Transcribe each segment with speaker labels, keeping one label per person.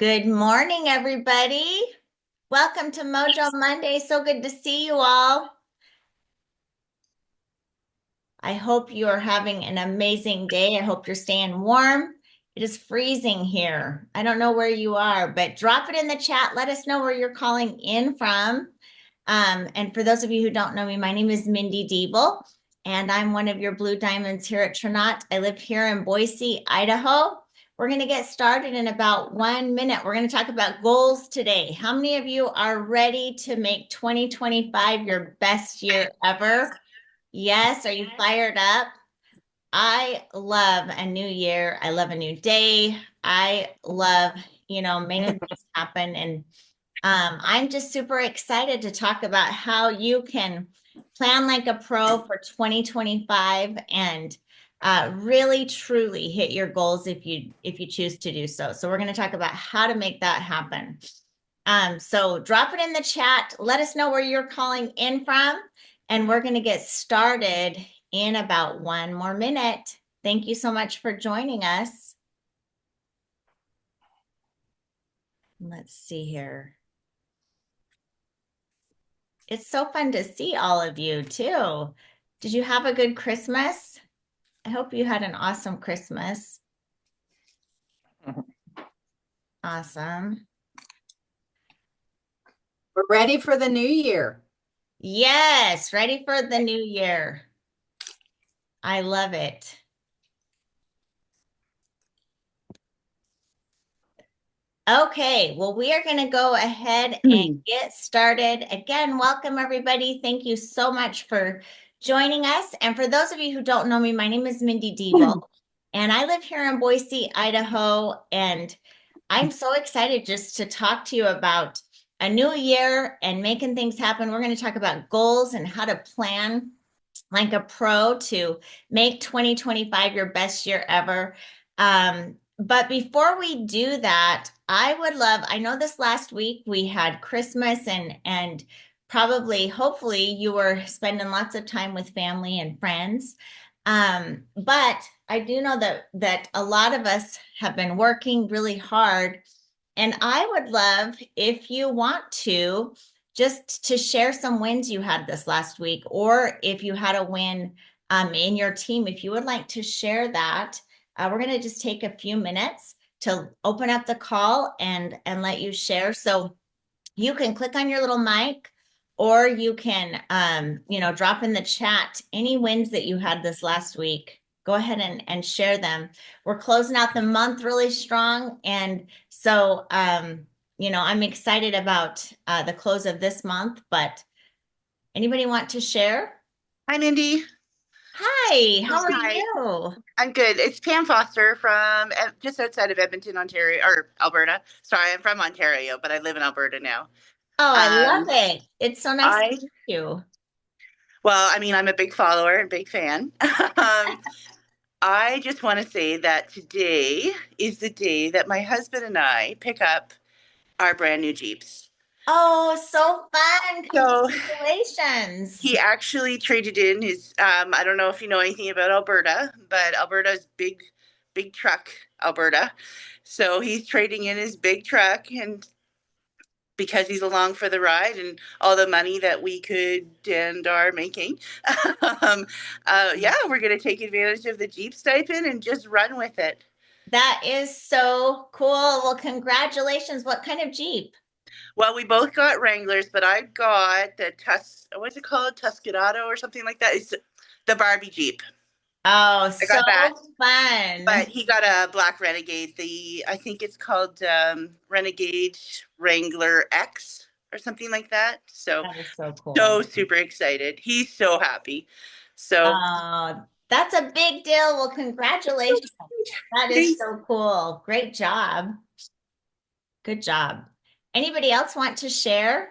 Speaker 1: Good morning, everybody. Welcome to Mojo Monday. So good to see you all. I hope you are having an amazing day. I hope you're staying warm. It is freezing here. I don't know where you are, but drop it in the chat. Let us know where you're calling in from. And for those of you who don't know me, my name is Mindy Deeble, and I'm one of your Blue Diamonds here at Trinot. I live here in Boise, Idaho. We're going to get started in about 1 minute. We're going to talk about goals today. How many of you are ready to make 2025 your best year ever? Yes. Are you fired up? I love a new year. I love a new day. I love, making things happen. And I'm just super excited to talk about how you can plan like a pro for 2025 and really truly hit your goals if you choose to do so. So we're going to talk about how to make that happen. So drop it in the chat. Let us know where you're calling in from, and we're going to get started in about 1 more minute. Thank you so much for joining us. Let's see here. It's so fun to see all of you too. Did you have a good Christmas? I hope you had an awesome Christmas. Awesome.
Speaker 2: We're ready for the new year.
Speaker 1: Yes, ready for the new year. I love it. Okay, well, we are going to go ahead and get started. Again, welcome everybody. Thank you so much for joining us. And for those of you who don't know me, my name is Mindy Deeble, and I live here in Boise, Idaho. And I'm so excited just to talk to you about a new year and making things happen. We're going to talk about goals and how to plan like a pro to make 2025 your best year ever. But before we do that, I know this last week we had Christmas and probably, hopefully you were spending lots of time with family and friends. But I do know that a lot of us have been working really hard. And I would love if you want to just to share some wins you had this last week, or if you had a win in your team, if you would like to share that, we're going to just take a few minutes to open up the call and let you share. So you can click on your little mic, or you can drop in the chat any wins that you had this last week. Go ahead and share them. We're closing out the month really strong, and so I'm excited about the close of this month. But anybody want to share?
Speaker 3: Hi, Mindy.
Speaker 1: Hi, how are
Speaker 3: Hi.
Speaker 1: you?
Speaker 3: I'm good. It's Pam Foster from just outside of Edmonton, Ontario, or Alberta. Sorry, I'm from Ontario, but I live in Alberta now.
Speaker 1: Oh, I love
Speaker 3: Um,
Speaker 1: it. It's so nice to
Speaker 3: I,
Speaker 1: meet you.
Speaker 3: well, I mean, I'm a big follower and big fan. I just want to say that today is the day that my husband and I pick up our brand new Jeeps.
Speaker 1: Oh, so fun.
Speaker 3: So
Speaker 1: Congratulations.
Speaker 3: he actually traded in his, I don't know if you know anything about Alberta, but Alberta's big truck, Alberta. So he's trading in his big truck, and because he's along for the ride and all the money that we could and are making, um, yeah, we're going to take advantage of the Jeep stipend and just run with it.
Speaker 1: That is so cool. Well, congratulations. What kind of Jeep?
Speaker 3: Well, we both got Wranglers, but I got the what's it called? Tuscadero or something like that. It's the Barbie Jeep.
Speaker 1: Oh,
Speaker 3: I
Speaker 1: so
Speaker 3: got that. But
Speaker 1: fun.
Speaker 3: he got a black Renegade. I think it's called Renegade Wrangler X or something like that. So
Speaker 1: That is so cool.
Speaker 3: so super excited. He's so happy. So
Speaker 1: That's a big deal. Well, congratulations. That is so cool. Great job. Good job. Anybody else want to share?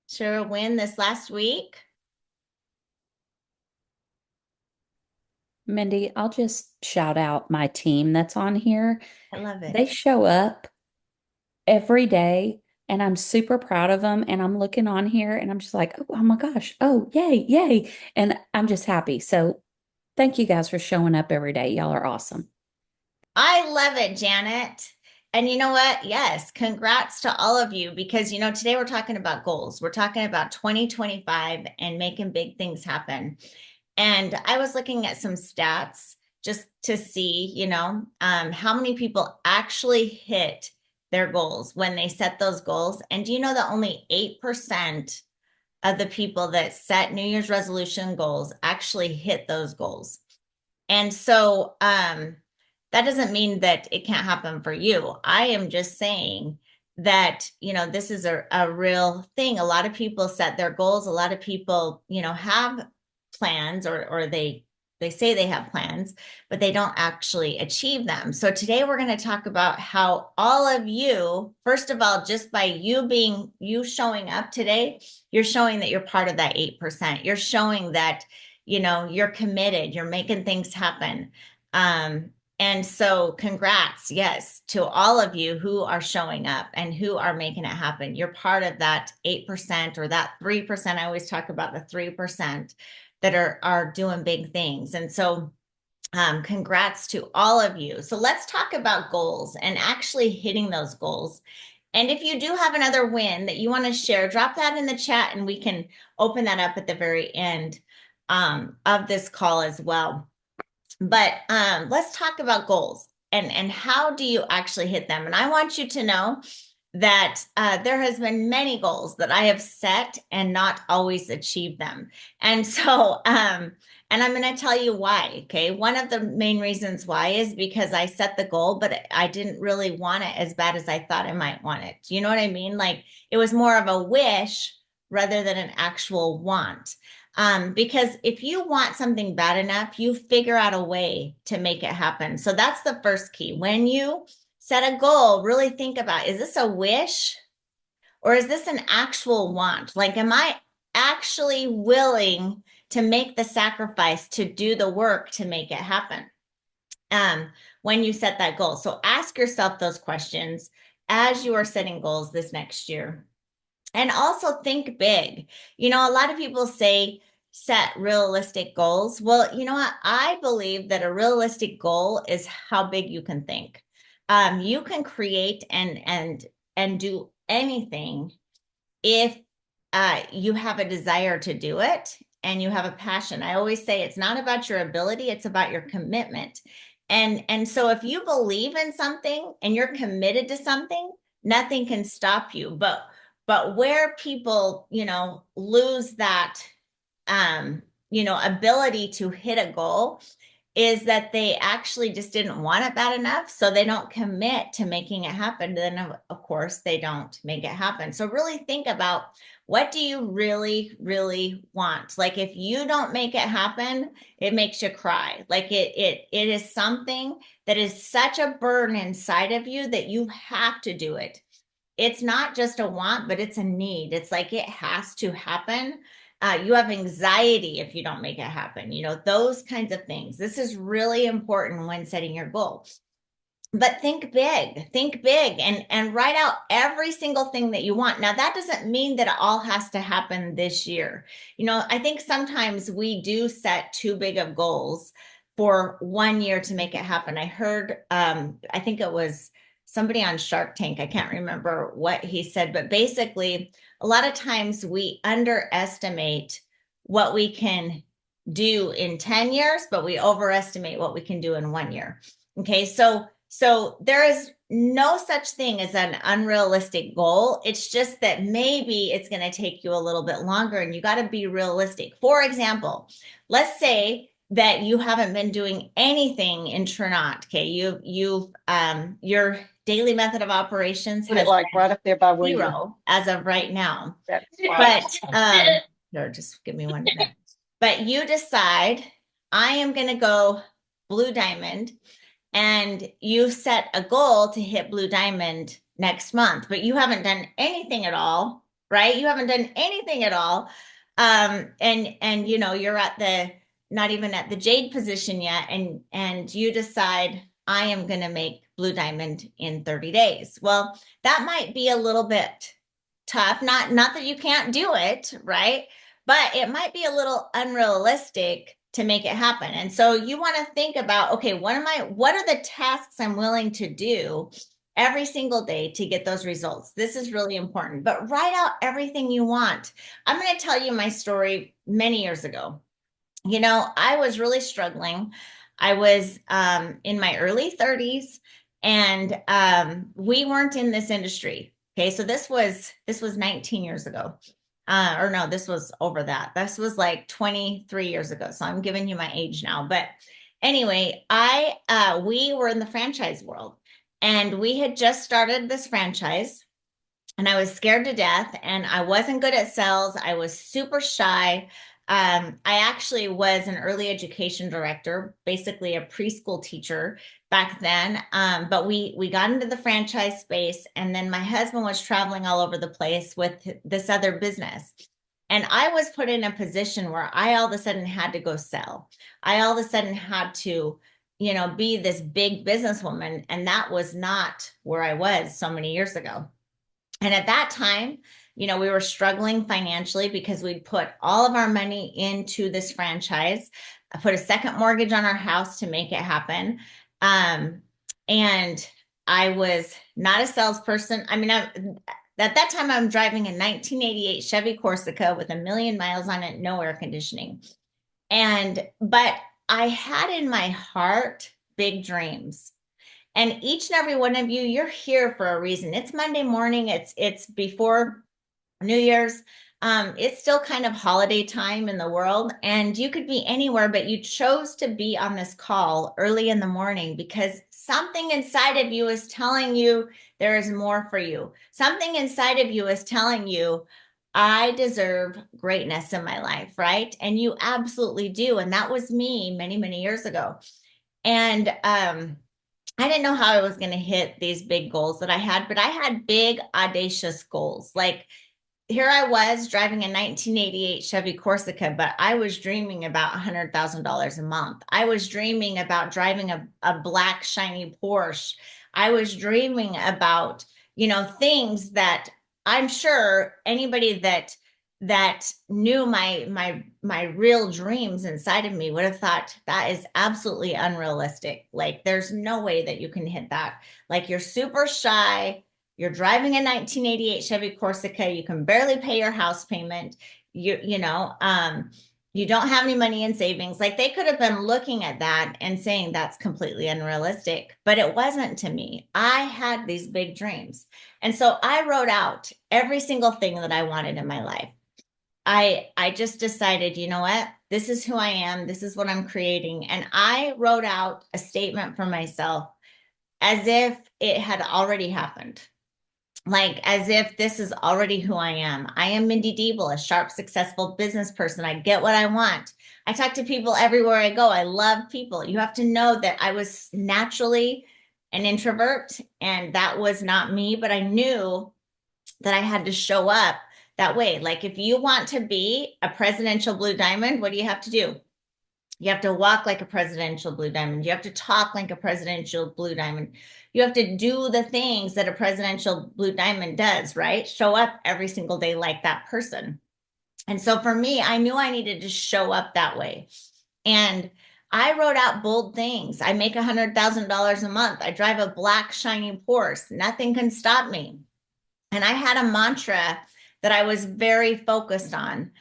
Speaker 1: Share a win this last week?
Speaker 4: Mindy, I'll just shout out my team that's on here.
Speaker 1: I love it.
Speaker 4: They show up every day, and I'm super proud of them. And I'm looking on here and I'm just like, oh my gosh, oh, yay, yay. And I'm just happy. So thank you guys for showing up every day. Y'all are awesome.
Speaker 1: I love it, Janet. And you know what? Yes, congrats to all of you because, today we're talking about goals. We're talking about 2025 and making big things happen. And I was looking at some stats just to see, how many people actually hit their goals when they set those goals. And do you know that only 8% of the people that set New Year's resolution goals actually hit those goals? And so that doesn't mean that it can't happen for you. I am just saying that, this is a real thing. A lot of people set their goals. A lot of people, have plans or they say they have plans, but they don't actually achieve them. So today we're going to talk about how all of you, first of all, just by you showing up today, you're showing that you're part of that 8%. You're showing that you're committed, you're making things happen. And so congrats, yes, to all of you who are showing up and who are making it happen. You're part of that 8% or that 3%. I always talk about the 3% that are doing big things. And so congrats to all of you. So let's talk about goals and actually hitting those goals. And if you do have another win that you want to share, drop that in the chat and we can open that up at the very end of this call as well. But let's talk about goals and how do you actually hit them? And I want you to know that there has been many goals that I have set and not always achieved them. And so, and I'm going to tell you why. Okay. One of the main reasons why is because I set the goal, but I didn't really want it as bad as I thought I might want it. Do you know what I mean? Like it was more of a wish rather than an actual want. Because if you want something bad enough, you figure out a way to make it happen. So that's the first key. When you set a goal, really think about, is this a wish or is this an actual want? Like, am I actually willing to make the sacrifice to do the work to make it happen? When you set that goal. So ask yourself those questions as you are setting goals this next year. And also think big. A lot of people say set realistic goals. Well, you know what? I believe that a realistic goal is how big you can think. You can create and do anything if you have a desire to do it and you have a passion. I always say it's not about your ability, it's about your commitment. And so if you believe in something and you're committed to something, nothing can stop you. But where people, lose that ability to hit a goal is that they actually just didn't want it bad enough. So they don't commit to making it happen. Then, of course, they don't make it happen. So really think about, what do you really, really want? Like if you don't make it happen, it makes you cry. Like it is something that is such a burden inside of you that you have to do it. It's not just a want, but it's a need. It's like it has to happen. You have anxiety if you don't make it happen, those kinds of things. This is really important when setting your goals. But think big and write out every single thing that you want. Now, that doesn't mean that it all has to happen this year. I think sometimes we do set too big of goals for 1 year to make it happen. I heard, I think it was somebody on Shark Tank. I can't remember what he said, but basically, a lot of times we underestimate what we can do in 10 years, but we overestimate what we can do in 1 year. Okay, so there is no such thing as an unrealistic goal. It's just that maybe it's going to take you a little bit longer and you got to be realistic. For example, let's say that you haven't been doing anything in Trinot. Okay, your daily method of operations
Speaker 2: Put it like right up there by William.
Speaker 1: 0 as of right now.
Speaker 2: That's
Speaker 1: But no, just give me 1 minute. But you decide, I am going to go Blue Diamond, and you set a goal to hit Blue Diamond next month, but you haven't done anything at all, right? You haven't done anything at all. And you're not even at the jade position yet. And you decide, I am going to make Blue Diamond in 30 days. Well, that might be a little bit tough. Not that you can't do it, right? But it might be a little unrealistic to make it happen. And so you want to think about, okay, what are the tasks I'm willing to do every single day to get those results? This is really important, but write out everything you want. I'm going to tell you my story many years ago. I was really struggling. I was in my early 30s, and we weren't in this industry. Okay, so this was 19 years ago. Or no, this was over that. This was like 23 years ago. So I'm giving you my age now. But anyway, we were in the franchise world, and we had just started this franchise, and I was scared to death, and I wasn't good at sales. I was super shy. I actually was an early education director, basically a preschool teacher back then. But we got into the franchise space, and then my husband was traveling all over the place with this other business. And I was put in a position where I all of a sudden had to go sell. I all of a sudden had to, be this big businesswoman. And that was not where I was so many years ago. And at that time, we were struggling financially because we'd put all of our money into this franchise. I put a second mortgage on our house to make it happen. And I was not a salesperson. I mean, at that time, I'm driving a 1988 Chevy Corsica with 1,000,000 miles on it, no air conditioning. But I had in my heart big dreams. And each and every one of you, you're here for a reason. It's Monday morning. It's before New Year's. It's still kind of holiday time in the world, and you could be anywhere, but you chose to be on this call early in the morning because something inside of you is telling you there is more for you. Something inside of you is telling you, I deserve greatness in my life, right? And you absolutely do. And that was me many, many years ago. And I didn't know how I was going to hit these big goals that I had, but I had big, audacious goals. Like, here I was driving a 1988 Chevy Corsica, but I was dreaming about $100,000 a month. I was dreaming about driving a black, shiny Porsche. I was dreaming about, things that I'm sure anybody that knew my real dreams inside of me would have thought that is absolutely unrealistic. Like, there's no way that you can hit that. Like, you're super shy. You're driving a 1988 Chevy Corsica. You can barely pay your house payment. You don't have any money in savings. Like, they could have been looking at that and saying that's completely unrealistic, but it wasn't to me. I had these big dreams. And so I wrote out every single thing that I wanted in my life. I just decided, you know what? This is who I am. This is what I'm creating. And I wrote out a statement for myself as if it had already happened. Like, as if this is already who I am. I am Mindy Deeble, a sharp, successful business person. I get what I want. I talk to people everywhere I go. I love people. You have to know that I was naturally an introvert, and that was not me, but I knew that I had to show up that way. Like, if you want to be a presidential blue diamond, what do you have to do? You have to walk like a presidential blue diamond. You have to talk like a presidential blue diamond. You have to do the things that a presidential blue diamond does, right? Show up every single day like that person. And so for me, I knew I needed to show up that way. And I wrote out bold things. I make $100,000 a month. I drive a black, shiny Porsche. Nothing can stop me. And I had a mantra that I was very focused on.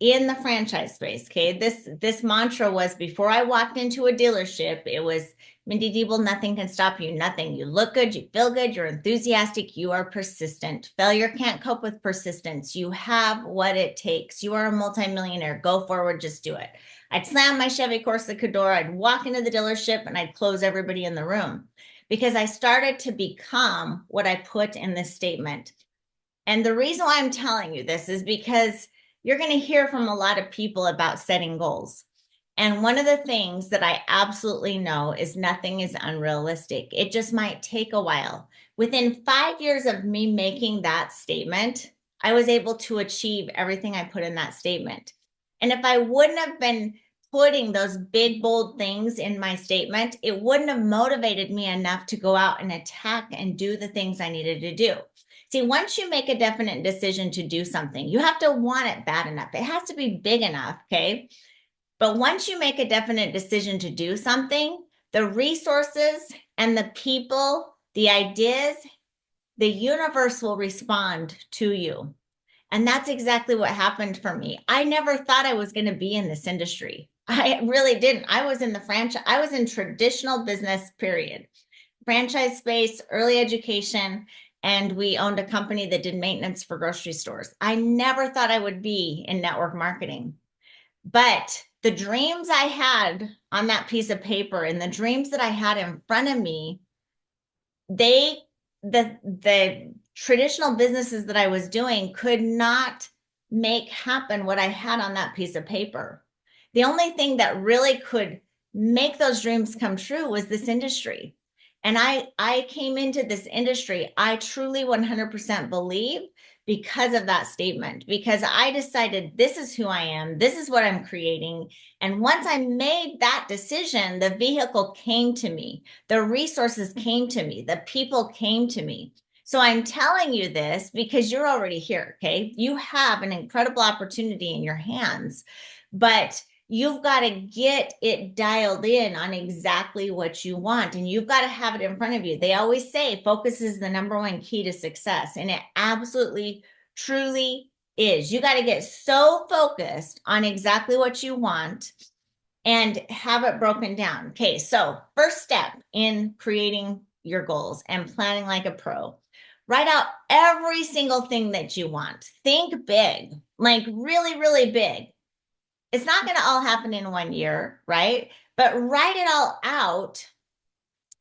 Speaker 1: In the franchise space. Okay. This mantra was, before I walked into a dealership, it was, Mindy Deeble, nothing can stop you. Nothing. You look good. You feel good. You're enthusiastic. You are persistent. Failure can't cope with persistence. You have what it takes. You are a multimillionaire. Go forward. Just do it. I'd slam my Chevy Corsica door. I'd walk into the dealership and I'd close everybody in the room because I started to become what I put in this statement. And the reason why I'm telling you this is because you're going to hear from a lot of people about setting goals. And one of the things that I absolutely know is nothing is unrealistic. It just might take a while. Within 5 years of me making that statement, I was able to achieve everything I put in that statement. And if I wouldn't have been putting those big, bold things in my statement, it wouldn't have motivated me enough to go out and attack and do the things I needed to do. See, once you make a definite decision to do something, you have to want it bad enough. It has to be big enough, okay? But once you make a definite decision to do something, the resources and the people, the ideas, the universe will respond to you. And that's exactly what happened for me. I never thought I was going to be in this industry. I really didn't. I was in the franchise, I was in traditional business, period. Franchise space, early education, and we owned a company that did maintenance for grocery stores. I never thought I would be in network marketing. But the dreams I had on that piece of paper and the dreams that I had in front of me, the traditional businesses that I was doing could not make happen what I had on that piece of paper. The only thing that really could make those dreams come true was this industry. And I came into this industry, I truly 100% believe, because of that statement, because I decided this is who I am, this is what I'm creating. And once I made that decision, the vehicle came to me, the resources came to me, the people came to me. So I'm telling you this because you're already here, okay? You have an incredible opportunity in your hands, but you've got to get it dialed in on exactly what you want, and you've got to have it in front of you. They always say focus is the number one key to success, and it absolutely, truly is. You got to get so focused on exactly what you want and have it broken down. Okay, so first step in creating your goals and planning like a pro. Write out every single thing that you want. Think big, like really, really big. It's not going to all happen in 1 year, right? But write it all out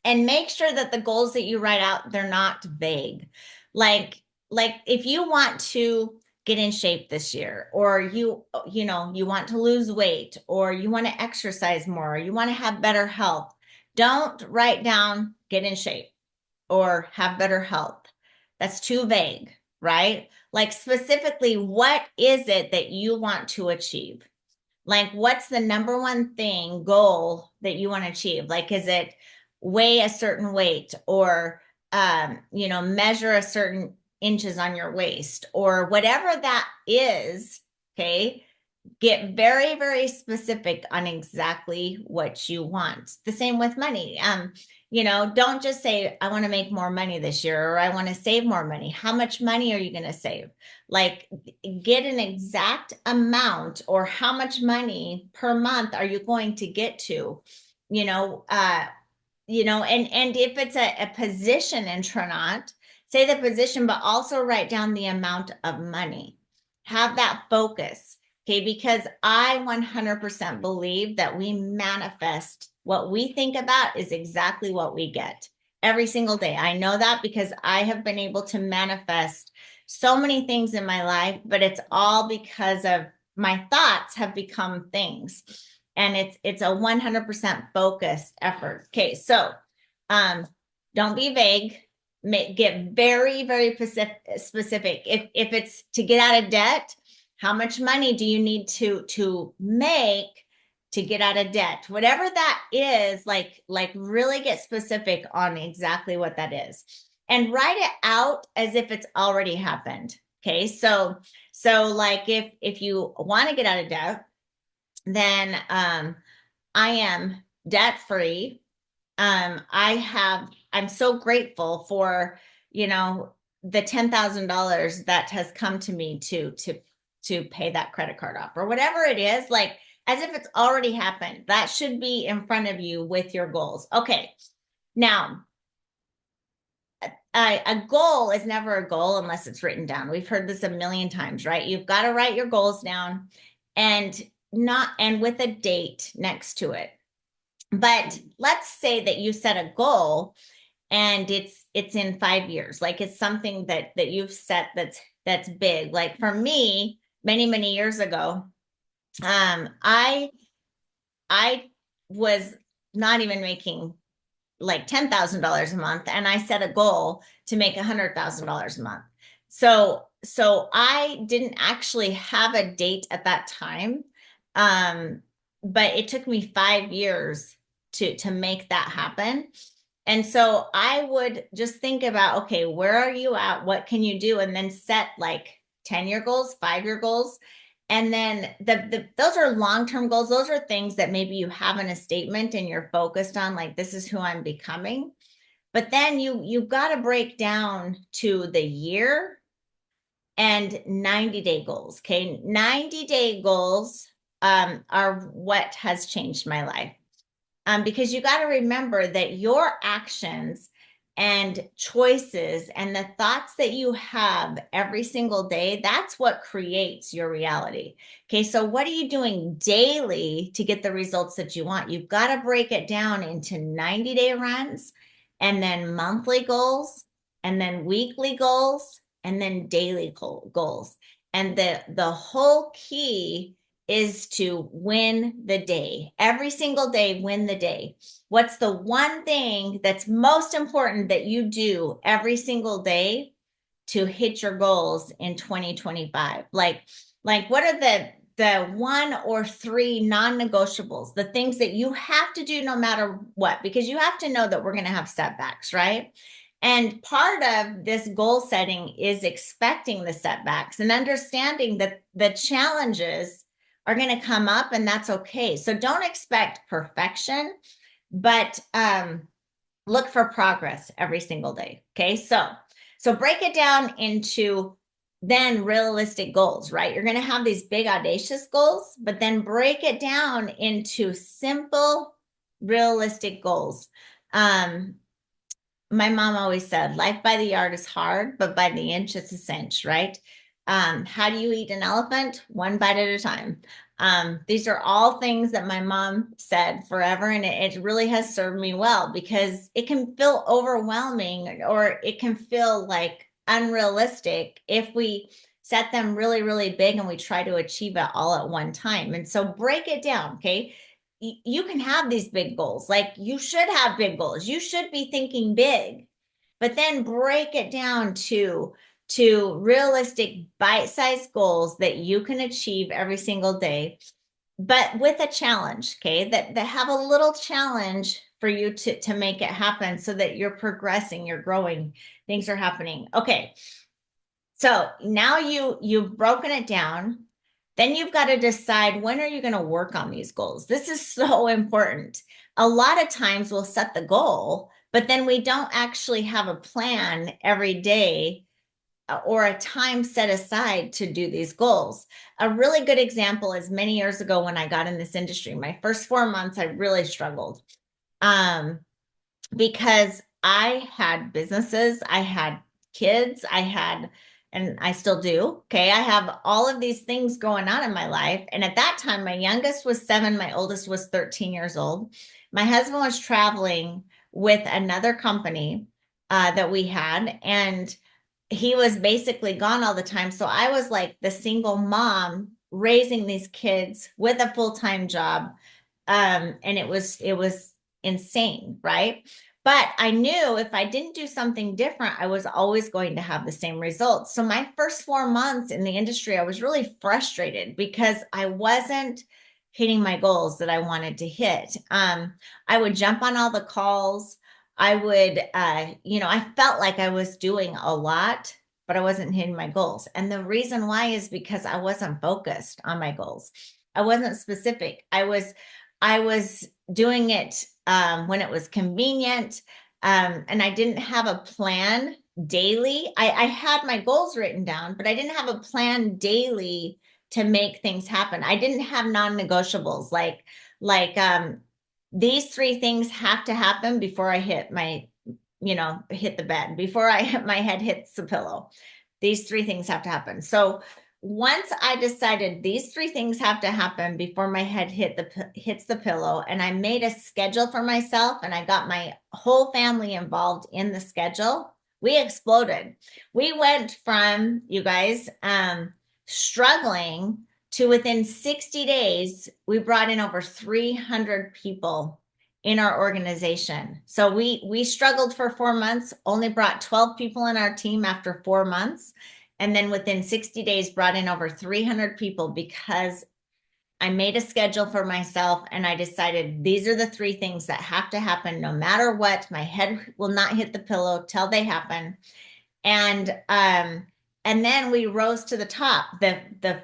Speaker 1: and make sure that the goals that you write out, they're not vague. Like if you want to get in shape this year, or you want to lose weight, or you want to exercise more, or you want to have better health, don't write down get in shape or have better health. That's too vague, right? Like specifically, what is it that you want to achieve? Like, what's the number one thing goal that you want to achieve? Like, is it weigh a certain weight, or, measure a certain inches on your waist, or whatever that is? Okay. Get very, very specific on exactly what you want. The same with money. Don't just say, I want to make more money this year, or I want to save more money. How much money are you going to save? Like, get an exact amount, or how much money per month are you going to get to? And if it's a position in Trinot, say the position, but also write down the amount of money. Have that focus. Okay, because I 100% believe that we manifest what we think about is exactly what we get every single day. I know that because I have been able to manifest so many things in my life, but it's all because of my thoughts have become things. And it's a 100% focused effort. Okay, so don't be vague. Get very, very specific. If it's to get out of debt, how much money do you need to make to get out of debt? Whatever that is, like really get specific on exactly what that is, and write it out as if it's already happened. Okay, so like if you want to get out of debt, then I am debt free. I'm so grateful for, the $10,000 that has come to me to pay that credit card off, or whatever it is, like as if it's already happened. That should be in front of you with your goals. Okay. Now, a goal is never a goal unless it's written down. We've heard this a million times, right? You've got to write your goals down, and with a date next to it. But let's say that you set a goal and it's in 5 years. Like, it's something that you've set that's big. Like for me, many, many years ago, I was not even making like $10,000 a month, and I set a goal to make $100,000 a month. So I didn't actually have a date at that time, but it took me 5 years to make that happen. And so I would just think about, okay, where are you at? What can you do? And then set like 10-year goals, 5-year goals, And then those are long-term goals. Those are things that maybe you have in a statement and you're focused on, like, this is who I'm becoming. But then you've got to break down to the year and 90-day goals. Okay. 90-day goals are what has changed my life. Because you got to remember that your actions and choices and the thoughts that you have every single day, that's what creates your reality. Okay, so what are you doing daily to get the results that you want? You've got to break it down into 90-day runs, and then monthly goals, and then weekly goals, and then daily goals. And the whole key is to win the day. Every single day, win the day. What's the one thing that's most important that you do every single day to hit your goals in 2025? Like what are the one or three non-negotiables, the things that you have to do no matter what? Because you have to know that we're going to have setbacks, right? And part of this goal setting is expecting the setbacks and understanding that the challenges are going to come up, and that's okay. So don't expect perfection, but look for progress every single day. Okay. So break it down into then realistic goals, right? You're going to have these big audacious goals, but then break it down into simple, realistic goals. My mom always said, life by the yard is hard, but by the inch, it's a cinch, right? How do you eat an elephant? One bite at a time. These are all things that my mom said forever, and it really has served me well, because it can feel overwhelming, or it can feel like unrealistic if we set them really, really big and we try to achieve it all at one time. And so break it down, okay? You can have these big goals. Like, you should have big goals. You should be thinking big, but then break it down to realistic bite-sized goals that you can achieve every single day, but with a challenge, okay? That have a little challenge for you to make it happen, so that you're progressing, you're growing, things are happening. Okay. So now you've broken it down. Then you've got to decide, when are you going to work on these goals? This is so important. A lot of times we'll set the goal, but then we don't actually have a plan every day or a time set aside to do these goals. A really good example is many years ago when I got in this industry. My first 4 months, I really struggled. Because I had businesses, I had kids, and I still do. Okay. I have all of these things going on in my life. And at that time, my youngest was 7, my oldest was 13 years old. My husband was traveling with another company that we had, and he was basically gone all the time. So I was like the single mom raising these kids with a full-time job. And it was insane, right? But I knew if I didn't do something different, I was always going to have the same results. So my first 4 months in the industry, I was really frustrated because I wasn't hitting my goals that I wanted to hit. I would jump on all the calls. I would, I felt like I was doing a lot, but I wasn't hitting my goals. And the reason why is because I wasn't focused on my goals. I wasn't specific. I was doing it when it was convenient, and I didn't have a plan daily. I had my goals written down, but I didn't have a plan daily to make things happen. I didn't have non-negotiables like these 3 things have to happen before I hit hit the bed, before my head hits the pillow. These 3 things have to happen. So once I decided these 3 things have to happen before my head hits the pillow, and I made a schedule for myself, and I got my whole family involved in the schedule, we exploded. We went from, you guys, struggling to within 60 days, we brought in over 300 people in our organization. So we struggled for 4 months, only brought 12 people in our team after 4 months. And then within 60 days, brought in over 300 people, because I made a schedule for myself, and I decided these are the 3 things that have to happen no matter what. My head will not hit the pillow till they happen. And then we rose to the top. The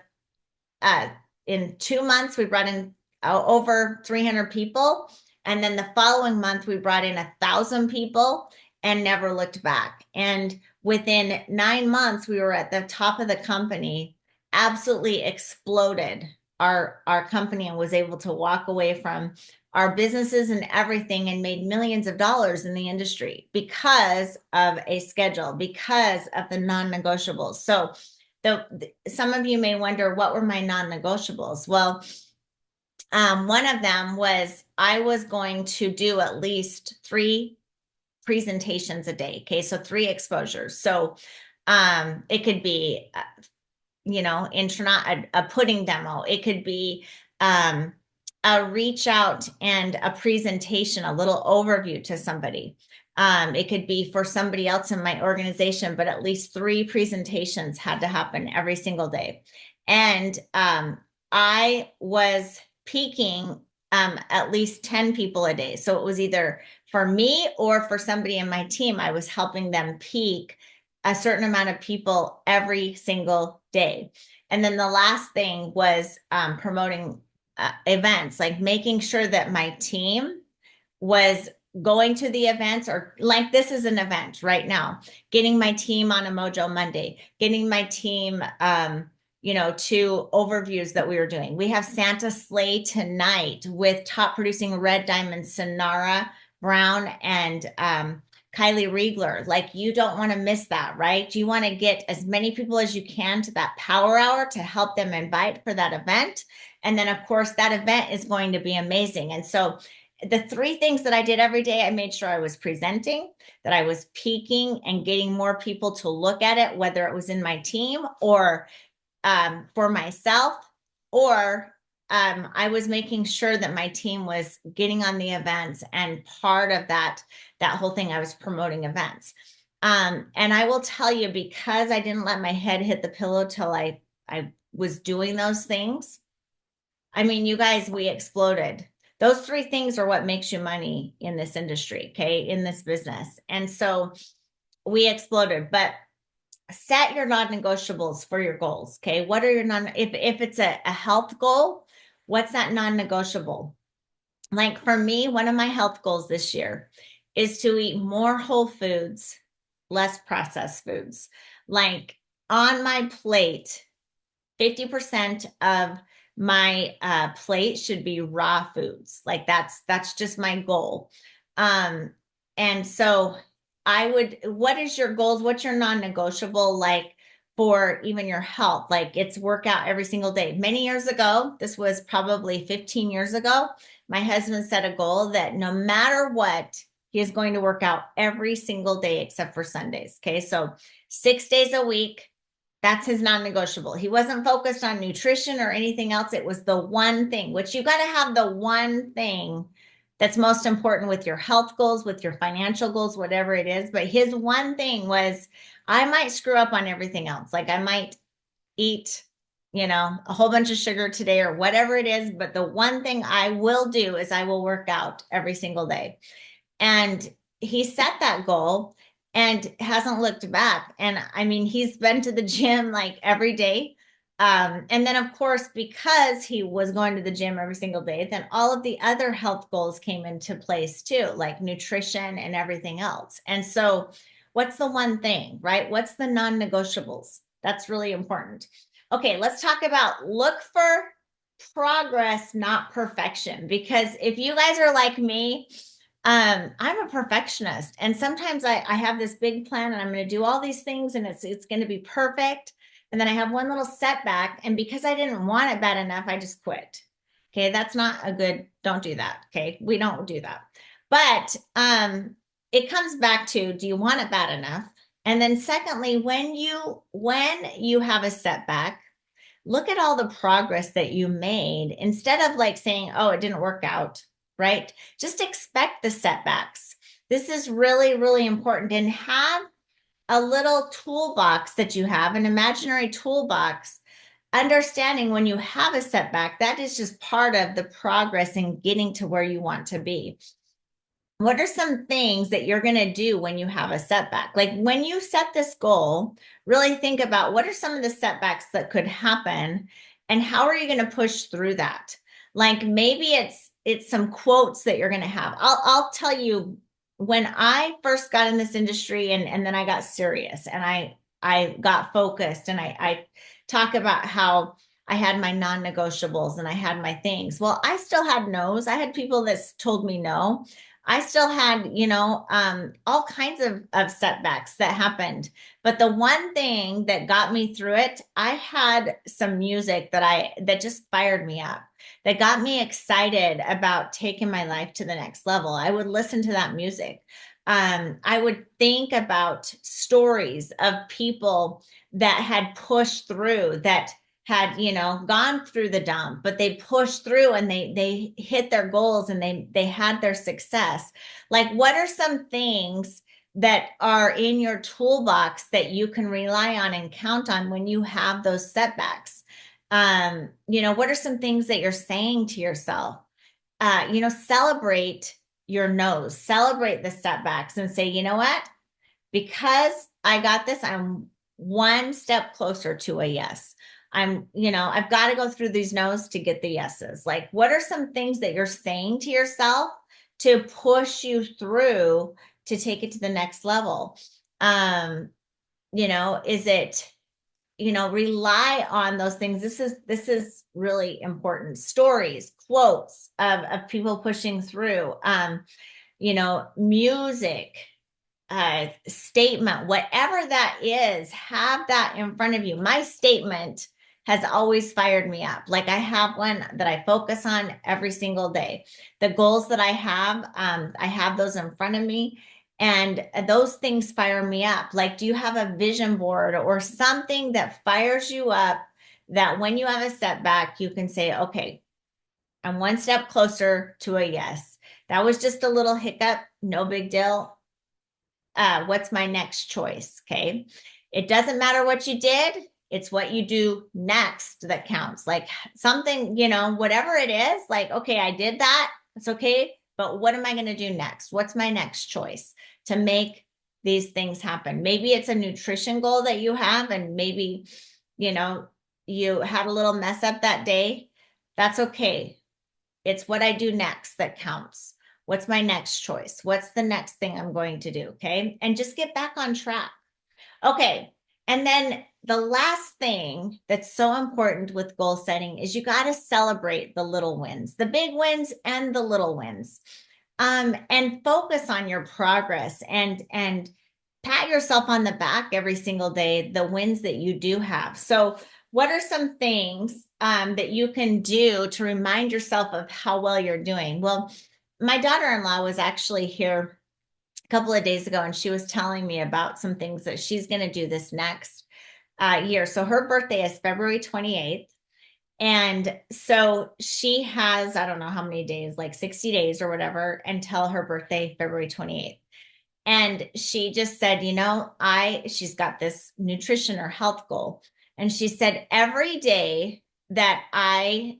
Speaker 1: in 2 months, we brought in over 300 people. And then the following month, we brought in 1,000 people and never looked back. And within 9 months, we were at the top of the company, absolutely exploded our company, and was able to walk away from our businesses and everything and made millions of dollars in the industry because of a schedule, because of the non-negotiables. So some of you may wonder, what were my non-negotiables? Well, one of them was I was going to do at least 3 presentations a day. Okay, so 3 exposures. So it could be, a pudding demo. It could be a reach out and a presentation, a little overview to somebody. It could be for somebody else in my organization, but at least 3 presentations had to happen every single day. And I was peaking at least 10 people a day. So it was either for me or for somebody in my team. I was helping them peak a certain amount of people every single day. And then the last thing was promoting events, like making sure that my team was going to the events, or like this is an event right now, getting my team on a Mojo Monday, getting my team, to overviews that we were doing. We have Santa Sleigh tonight with top producing red diamond Sonara Brown and Kylie Riegler. Like, you don't want to miss that, right? You want to get as many people as you can to that power hour to help them invite for that event. And then, of course, that event is going to be amazing. And so the 3 things that I did every day, I made sure I was presenting, that I was peaking and getting more people to look at it, whether it was in my team or for myself, or I was making sure that my team was getting on the events, and part of that whole thing, I was promoting events. And I will tell you, because I didn't let my head hit the pillow till I was doing those things. I mean, you guys, we exploded. Those 3 things are what makes you money in this industry, okay, in this business. And so we exploded. But set your non-negotiables for your goals. Okay. What are your if it's a health goal, what's that non-negotiable? Like for me, one of my health goals this year is to eat more whole foods, less processed foods. Like on my plate, 50% of my plate should be raw foods. Like that's just my goal. And so what is your goals? What's your non-negotiable, like for even your health? Like, it's workout every single day. Many years ago, this was probably 15 years ago, my husband set a goal that no matter what, he is going to work out every single day except for Sundays. Okay. So 6 days a week, that's his non-negotiable. He wasn't focused on nutrition or anything else. It was the one thing, which you got to have the one thing that's most important with your health goals, with your financial goals, whatever it is. But his one thing was, I might screw up on everything else. Like I might eat, a whole bunch of sugar today or whatever it is. But the one thing I will do is I will work out every single day. And he set that goal and hasn't looked back. And I mean, he's been to the gym like every day. And then, of course, because he was going to the gym every single day, then all of the other health goals came into place too, like nutrition and everything else. And so what's the one thing, right? What's the non-negotiables? That's really important. Okay, let's talk about look for progress, not perfection. Because if you guys are like me, I'm a perfectionist, and sometimes I have this big plan and I'm going to do all these things and it's going to be perfect. And then I have one little setback, and because I didn't want it bad enough, I just quit. Okay. That's not don't do that. Okay. We don't do that. But it comes back to, do you want it bad enough? And then secondly, when you have a setback, look at all the progress that you made instead of like saying, oh, it didn't work out, right? Just expect the setbacks. This is really, really important. And have a little toolbox that you have, an imaginary toolbox, understanding when you have a setback, that is just part of the progress in getting to where you want to be. What are some things that you're going to do when you have a setback? Like when you set this goal, really think about what are some of the setbacks that could happen, And how are you going to push through that? Like maybe it's some quotes that you're going to have. I'll tell you, when I first got in this industry and then I got serious and I got focused, and I talk about how I had my non-negotiables and I had my things. Well, I still had no's. I had people that told me no. I still had, all kinds of setbacks that happened. But the one thing that got me through it, I had some music that just fired me up, that got me excited about taking my life to the next level. I would listen to that music. I would think about stories of people that had pushed through, that had gone through the dump, but they pushed through and they hit their goals and they had their success. Like, what are some things that are in your toolbox that you can rely on and count on when you have those setbacks? What are some things that you're saying to yourself? Celebrate your no's, celebrate the setbacks, and say, you know what, because I got this, I'm one step closer to a yes. I've got to go through these no's to get the yeses. Like, what are some things that you're saying to yourself to push you through to take it to the next level? Is it, rely on those things. This is really important. Stories, quotes of people pushing through, music, statement, whatever that is, have that in front of you. My statement has always fired me up. Like, I have one that I focus on every single day. The goals that I have those in front of me, and those things fire me up. Like, do you have a vision board or something that fires you up, that when you have a setback, you can say, okay, I'm one step closer to a yes. That was just a little hiccup, no big deal. What's my next choice? Okay. It doesn't matter what you did. It's what you do next that counts. Like something, whatever it is, like, okay, I did that. It's okay. But what am I going to do next? What's my next choice to make these things happen? Maybe it's a nutrition goal that you have, and maybe, you had a little mess up that day. That's okay. It's what I do next that counts. What's my next choice? What's the next thing I'm going to do? Okay. And just get back on track. Okay. And then the last thing that's so important with goal setting is you got to celebrate the little wins, the big wins and the little wins, and focus on your progress and pat yourself on the back every single day, the wins that you do have. So what are some things that you can do to remind yourself of how well you're doing? Well, my daughter-in-law was actually here a couple of days ago, and she was telling me about some things that she's going to do this next year. So her birthday is February 28th. And so she has, I don't know how many days, like 60 days or whatever, until her birthday, February 28th. And she just said, she's got this nutrition or health goal. And she said, every day that I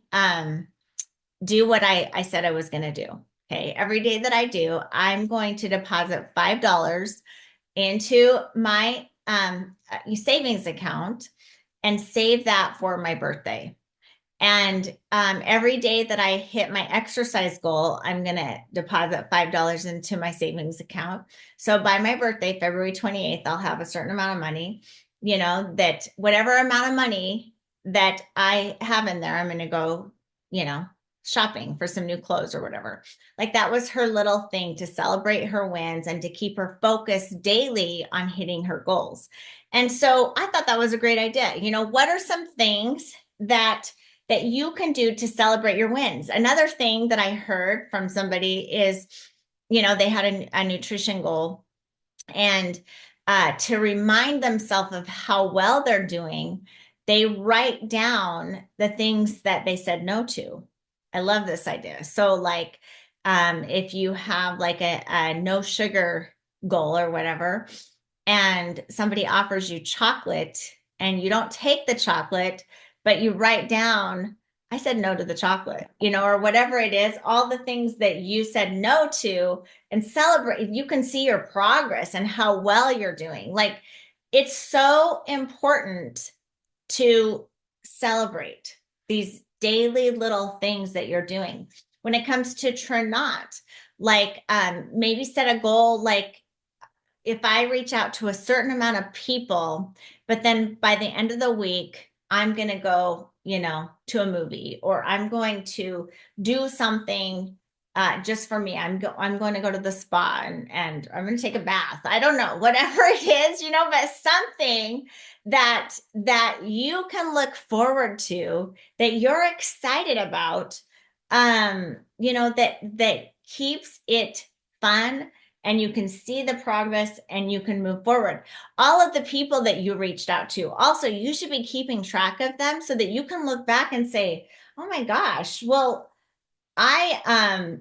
Speaker 1: do what I said I was going to do, okay, every day that I do, I'm going to deposit $5 into my savings account and save that for my birthday. And every day that I hit my exercise goal, I'm going to deposit $5 into my savings account. So by my birthday, February 28th, I'll have a certain amount of money, that whatever amount of money that I have in there, I'm going to go, shopping for some new clothes or whatever. Like, that was her little thing to celebrate her wins and to keep her focused daily on hitting her goals. And so I thought that was a great idea. What are some things that you can do to celebrate your wins? Another thing that I heard from somebody is, they had a nutrition goal, and to remind themselves of how well they're doing, they write down the things that they said no to. I love this idea. So like, if you have like a no sugar goal or whatever, and somebody offers you chocolate and you don't take the chocolate, but you write down, I said no to the chocolate, or whatever it is, all the things that you said no to, and celebrate. You can see your progress and how well you're doing. Like, it's so important to celebrate. these daily little things that you're doing. When it comes to Trinot, like maybe set a goal, like if I reach out to a certain amount of people, but then by the end of the week, I'm going to go, to a movie, or I'm going to do something just for me. I'm going to go to the spa, and I'm going to take a bath. I don't know, whatever it is, but something that you can look forward to, that you're excited about, that keeps it fun, and you can see the progress and you can move forward. All of the people that you reached out to, also, you should be keeping track of them so that you can look back and say, oh my gosh, well, I,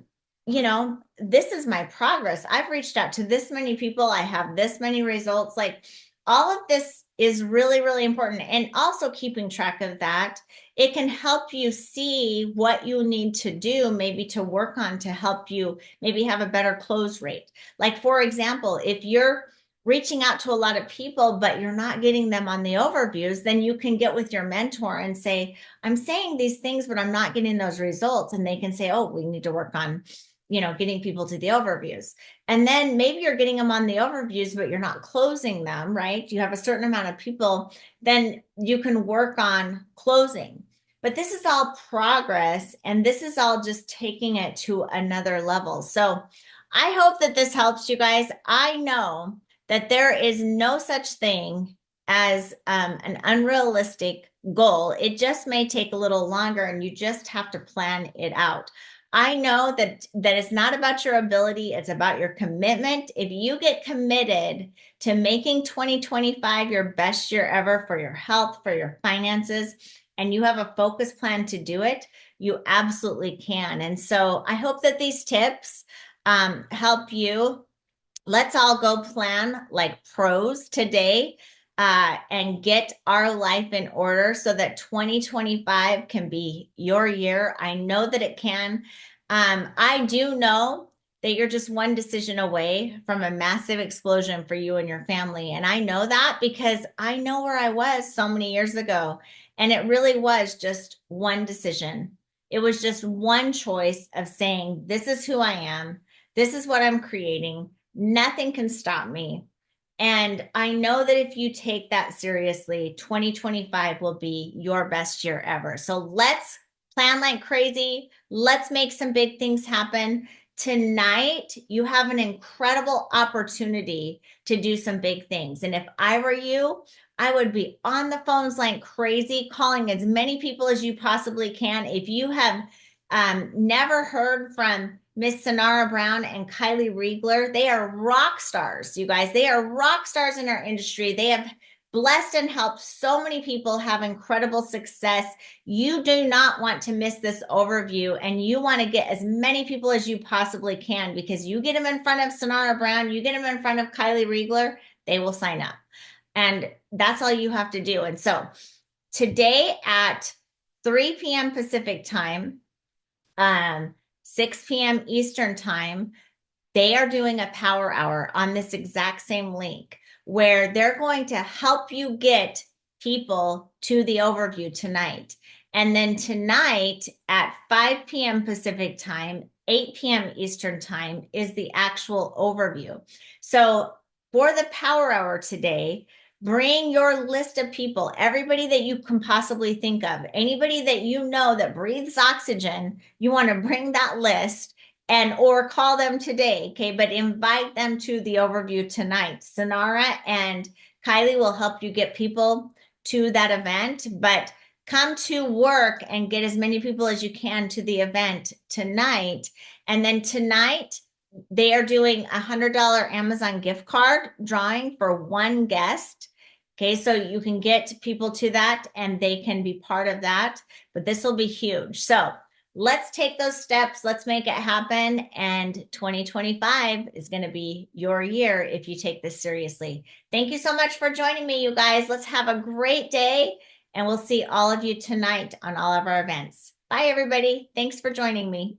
Speaker 1: this is my progress. I've reached out to this many people. I have this many results. Like, all of this is really, really important. And also keeping track of that, it can help you see what you need to do, maybe to work on, to help you maybe have a better close rate. Like, for example, if you're reaching out to a lot of people, but you're not getting them on the overviews, then you can get with your mentor and say, I'm saying these things, but I'm not getting those results. And they can say, oh, we need to work on, getting people to the overviews. And then maybe you're getting them on the overviews, but you're not closing them, right? You have a certain amount of people, then you can work on closing. But this is all progress, and this is all just taking it to another level. So I hope that this helps you guys. I know that there is no such thing as an unrealistic goal. It just may take a little longer, and you just have to plan it out. I know that it's not about your ability, it's about your commitment. If you get committed to making 2025 your best year ever for your health, for your finances, and you have a focus plan to do it, you absolutely can. And so I hope that these tips help you. Let's all go plan like pros today, and get our life in order so that 2025 can be your year. I know that it can. I do know that you're just one decision away from a massive explosion for you and your family. And I know that because I know where I was so many years ago. And it really was just one decision. It was just one choice of saying, this is who I am. This is what I'm creating. Nothing can stop me. And I know that if you take that seriously, 2025 will be your best year ever. So let's plan like crazy. Let's make some big things happen. Tonight, you have an incredible opportunity to do some big things. And if I were you, I would be on the phones like crazy, calling as many people as you possibly can. If you have never heard from Miss Sonara Brown and Kylie Riegler, they are rock stars, you guys. They are rock stars in our industry. They have blessed and helped so many people have incredible success. You do not want to miss this overview, and you want to get as many people as you possibly can, because you get them in front of Sonara Brown, you get them in front of Kylie Riegler, they will sign up. And that's all you have to do. And so today at 3 p.m. Pacific time, 6 p.m. Eastern time, they are doing a power hour on this exact same link, where they're going to help you get people to the overview tonight. And then tonight at 5 p.m. Pacific time, 8 p.m. Eastern time is the actual overview. So for the power hour today, bring your list of people, everybody that you can possibly think of, anybody that you know that breathes oxygen. You want to bring that list, and or call them today, okay? But invite them to the overview tonight. Sonara and Kylie will help you get people to that event, but come to work and get as many people as you can to the event tonight. And then tonight, they are doing a $100 Amazon gift card drawing for one guest. Okay, so you can get people to that and they can be part of that, but this will be huge. So let's take those steps. Let's make it happen. And 2025 is going to be your year if you take this seriously. Thank you so much for joining me, you guys. Let's have a great day, and we'll see all of you tonight on all of our events. Bye, everybody. Thanks for joining me.